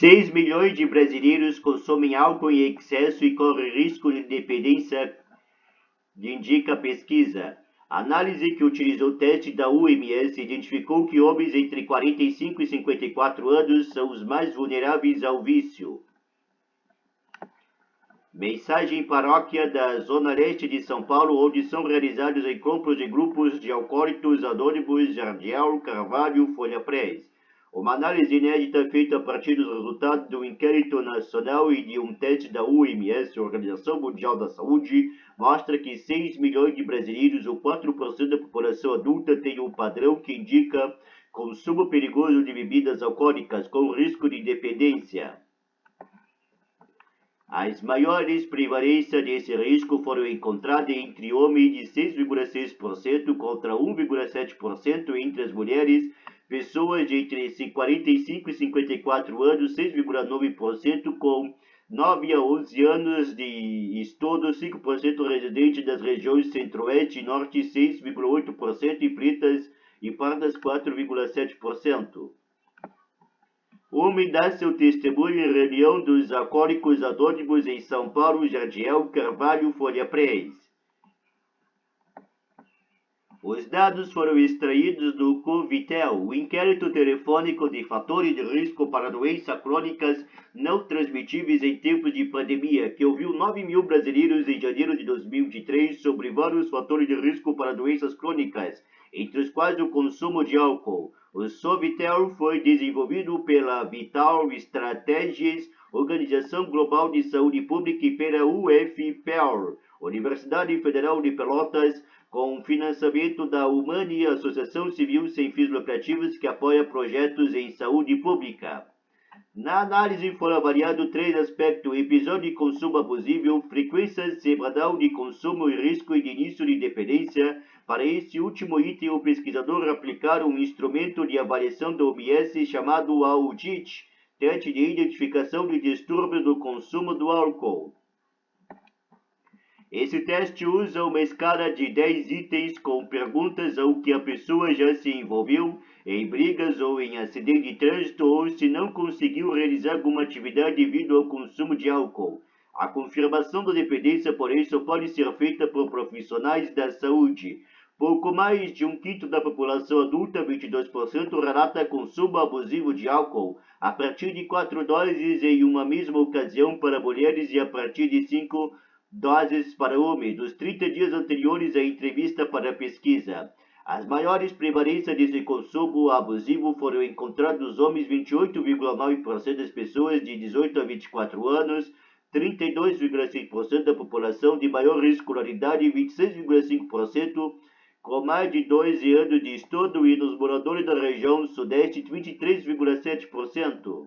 6 milhões de brasileiros consomem álcool em excesso e correm risco de dependência, indica a pesquisa. A análise que utilizou o teste da OMS identificou que homens entre 45 e 54 anos são os mais vulneráveis ao vício. Mensagem paróquia da Zona Leste de São Paulo, onde são realizados encontros de grupos de alcoólicos anônimos Jardiel, Carvalho, Folha Press. Uma análise inédita feita a partir dos resultados do inquérito nacional e de um teste da OMS, Organização Mundial da Saúde, mostra que 6 milhões de brasileiros, ou 4% da população adulta, tem um padrão que indica consumo perigoso de bebidas alcoólicas com risco de dependência. As maiores prevalências desse risco foram encontradas entre homens de 6,6% contra 1,7% entre as mulheres, pessoas de entre 45 e 54 anos, 6,9% com 9 a 11 anos de estudo, 5% residentes das regiões Centro-Oeste e Norte, 6,8% e pretas e pardas, 4,7%. Homem dá seu testemunho em reunião dos alcoólicos anônimos em São Paulo, Jardiel, Carvalho, Folha Press. Os dados foram extraídos do Covitel, o inquérito telefônico de fatores de risco para doenças crônicas não transmitíveis em tempos de pandemia, que ouviu 9 mil brasileiros em janeiro de 2023 sobre vários fatores de risco para doenças crônicas, entre os quais o consumo de álcool. O Sovitel foi desenvolvido pela Vital Strategies, Organização Global de Saúde Pública, e pela UFPEL, Universidade Federal de Pelotas, com financiamento da Humani, Associação Civil sem fins lucrativos que apoia projetos em saúde pública. Na análise foram avaliados 3 aspectos: episódio de consumo abusivo, frequência semanal de consumo e risco de início de dependência. Para esse último item, o pesquisador aplicaram um instrumento de avaliação da OMS chamado AUDIT, teste de identificação de distúrbios do consumo do álcool. Esse teste usa uma escala de 10 itens com perguntas ao que a pessoa já se envolveu em brigas ou em acidente de trânsito ou se não conseguiu realizar alguma atividade devido ao consumo de álcool. A confirmação da dependência, porém, só pode ser feita por profissionais da saúde. Pouco mais de um quinto da população adulta, 22%, relata consumo abusivo de álcool a partir de 4 doses em uma mesma ocasião para mulheres e a partir de 5 doses para homens, dos 30 dias anteriores à entrevista para a pesquisa. As maiores prevalências desse consumo abusivo foram encontradas nos homens, 28,9% das pessoas de 18 a 24 anos, 32,5% da população de maior escolaridade, 26,5% com mais de 12 anos de estudo, e nos moradores da região sudeste, 23,7%.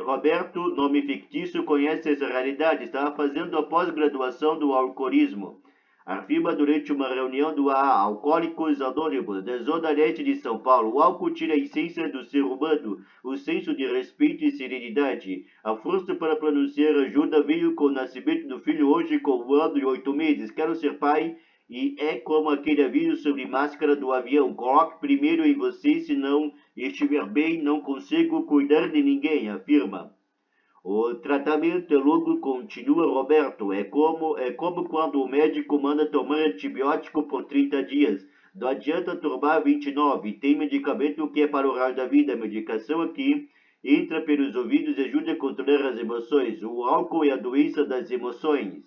Roberto, nome fictício, conhece essa realidade. Estava fazendo a pós-graduação do alcoolismo. Afirma durante uma reunião do Alcoólicos Anônimos, da Zona Leste de São Paulo: o álcool tira a essência do ser humano, o senso de respeito e serenidade. A força para pronunciar ajuda veio com o nascimento do filho, hoje com 1 ano e 8 meses. Quero ser pai e é como aquele aviso sobre máscara do avião: coloque primeiro em você, se não estiver bem, não consigo cuidar de ninguém, afirma. O tratamento é longo, continua Roberto. É como quando o médico manda tomar antibiótico por 30 dias. Não adianta tomar 29. Tem medicamento que é para o resto da vida. A medicação aqui entra pelos ouvidos e ajuda a controlar as emoções. O álcool é a doença das emoções.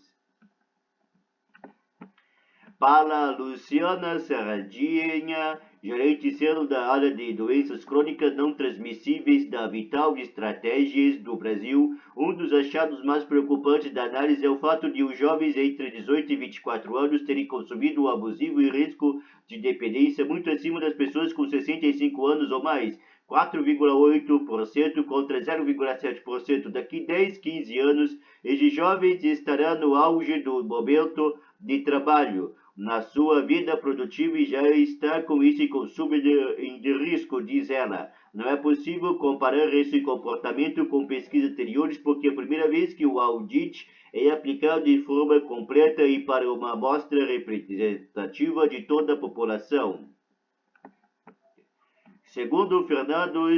Fala Luciana Serradinha, gerente sênior da área de doenças crônicas não transmissíveis da Vital Strategies do Brasil. Um dos achados mais preocupantes da análise é o fato de os jovens entre 18 e 24 anos terem consumido abusivo e risco de dependência muito acima das pessoas com 65 anos ou mais, 4,8% contra 0,7%. Daqui 10, 15 anos, esses jovens estarão no auge do momento de trabalho na sua vida produtiva e já está com esse consumo de risco, diz ela. Não é possível comparar esse comportamento com pesquisas anteriores, porque é a primeira vez que o audit é aplicado de forma completa e para uma amostra representativa de toda a população. Segundo Fernando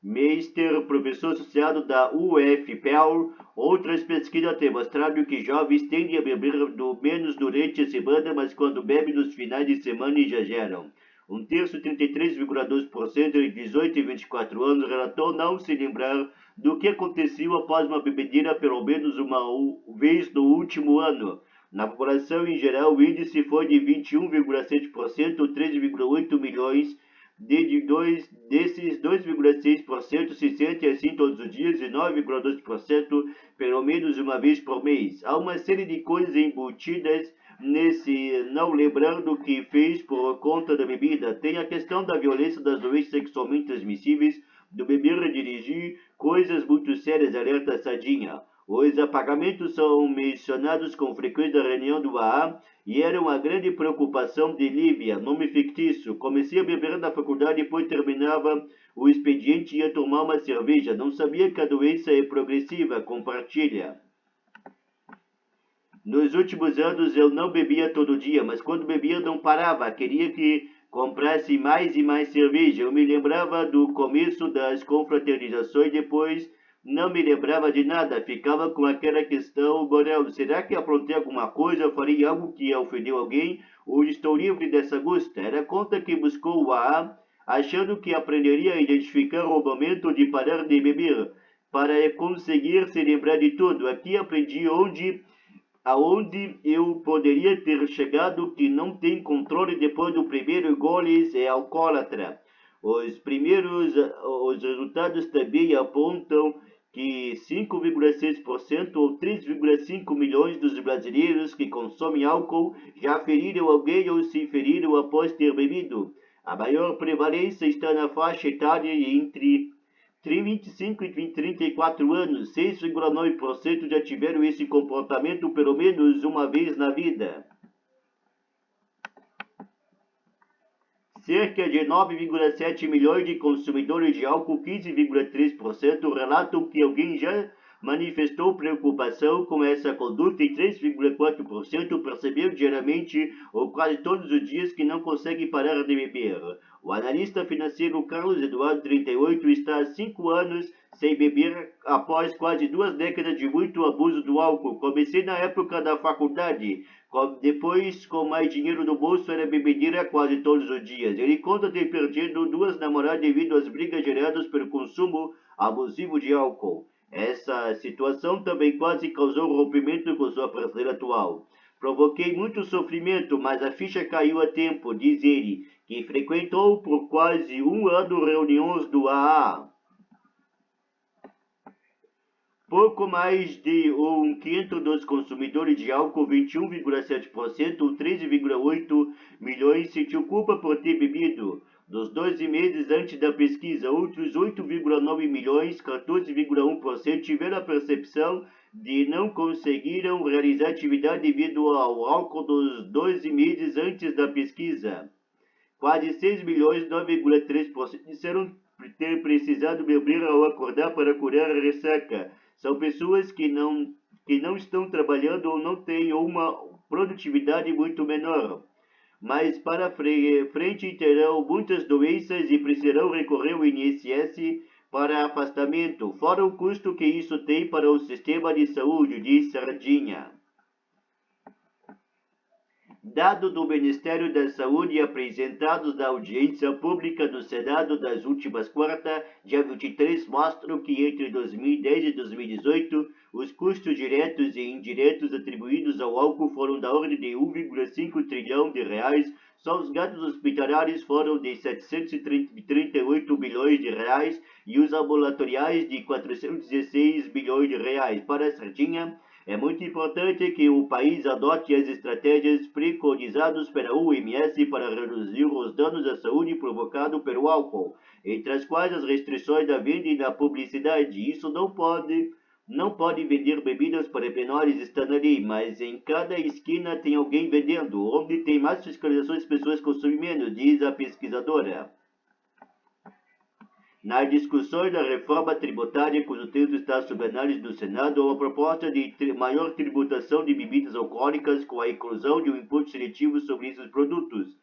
Meister, professor associado da UFPEL, outras pesquisas têm mostrado que jovens tendem a beber menos durante a semana, mas quando bebem nos finais de semana exageram. Um terço, 33,2% de 18 e 24 anos, relatou não se lembrar do que aconteceu após uma bebedeira pelo menos uma vez no último ano. Na população em geral, o índice foi de 21,7%, 13,8 milhões. Desses, 2,6% se sente assim todos os dias e 9,2% pelo menos uma vez por mês. Há uma série de coisas embutidas nesse não lembrando que fez por conta da bebida. Tem a questão da violência, das doenças sexualmente transmissíveis, do beber e dirigir, coisas muito sérias, alerta Sadinha. Os apagamentos são mencionados com frequência na reunião do AA e era uma grande preocupação de Lívia, nome fictício. Comecei a beber na faculdade e depois terminava o expediente e ia tomar uma cerveja. Não sabia que a doença é progressiva, compartilha. Nos últimos anos eu não bebia todo dia, mas quando bebia não parava. Queria que comprasse mais e mais cerveja. Eu me lembrava do começo das confraternizações, depois não me lembrava de nada. Ficava com aquela questão, Borel, será que aprontei alguma coisa? Farei algo que ofendeu alguém? Ou estou livre dessa angústia? Era a conta que buscou o AA, achando que aprenderia a identificar o momento de parar de beber, para conseguir se lembrar de tudo. Aqui aprendi aonde eu poderia ter chegado que não tem controle depois do primeiro gole é alcoólatra. Os resultados também apontam que 5,6% ou 3,5 milhões dos brasileiros que consomem álcool já feriram alguém ou se feriram após ter bebido. A maior prevalência está na faixa etária entre 25 e 34 anos, 6,9% já tiveram esse comportamento pelo menos uma vez na vida. Cerca de 9,7 milhões de consumidores de álcool, 15,3%, relatam que alguém já manifestou preocupação com essa conduta e 3,4% percebeu diariamente ou quase todos os dias que não consegue parar de beber. O analista financeiro Carlos Eduardo, 38, está há 5 anos sem beber após quase 2 décadas de muito abuso do álcool. Comecei na época da faculdade. Depois, com mais dinheiro no bolso, era bebedeira quase todos os dias. Ele conta ter perdido 2 namoradas devido às brigas geradas pelo consumo abusivo de álcool. Essa situação também quase causou rompimento com sua parceira atual. Provoquei muito sofrimento, mas a ficha caiu a tempo, diz ele, que frequentou por quase 1 ano reuniões do AA. Pouco mais de um quinto dos consumidores de álcool, 21,7%, ou 13,8 milhões, sentiu culpa por ter bebido. Dos 12 meses antes da pesquisa, outros 8,9 milhões, 14,1%, tiveram a percepção de não conseguiram realizar atividade devido ao álcool dos 12 meses antes da pesquisa. Quase 6 milhões, 9,3%, disseram ter precisado beber ao acordar para curar a ressaca. São pessoas que não estão trabalhando ou não têm uma produtividade muito menor. Mas para frente terão muitas doenças e precisarão recorrer ao INSS para afastamento, fora o custo que isso tem para o sistema de saúde, diz Sardinha. Dados do Ministério da Saúde apresentados na audiência pública do Senado das últimas quarta, dia 23, mostram que entre 2010 e 2018, os custos diretos e indiretos atribuídos ao álcool foram da ordem de 1,5 trilhão de reais, só os gastos hospitalares foram de 738 bilhões de reais e os ambulatoriais de 416 bilhões de reais. Para a Sardinha, é muito importante que o país adote as estratégias preconizadas pela OMS para reduzir os danos à saúde provocados pelo álcool, entre as quais as restrições da venda e da publicidade. Isso não pode vender bebidas para menores estando ali, mas em cada esquina tem alguém vendendo. Onde tem mais fiscalizações, as pessoas consomem menos, diz a pesquisadora. Nas discussões da reforma tributária, cujo texto está sob análise do Senado, há uma proposta de maior tributação de bebidas alcoólicas com a inclusão de um imposto seletivo sobre esses produtos.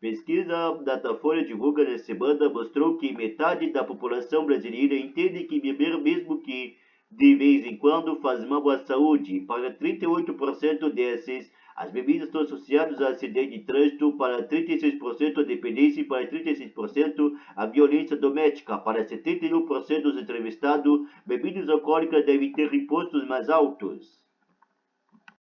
Pesquisa Datafolha divulga nesta semana mostrou que metade da população brasileira entende que beber, mesmo que de vez em quando, faz mal à saúde. Para 38% desses, as bebidas estão associadas a acidente de trânsito. Para 36% a dependência e para 36% a violência doméstica. Para 71% dos entrevistados, bebidas alcoólicas devem ter impostos mais altos.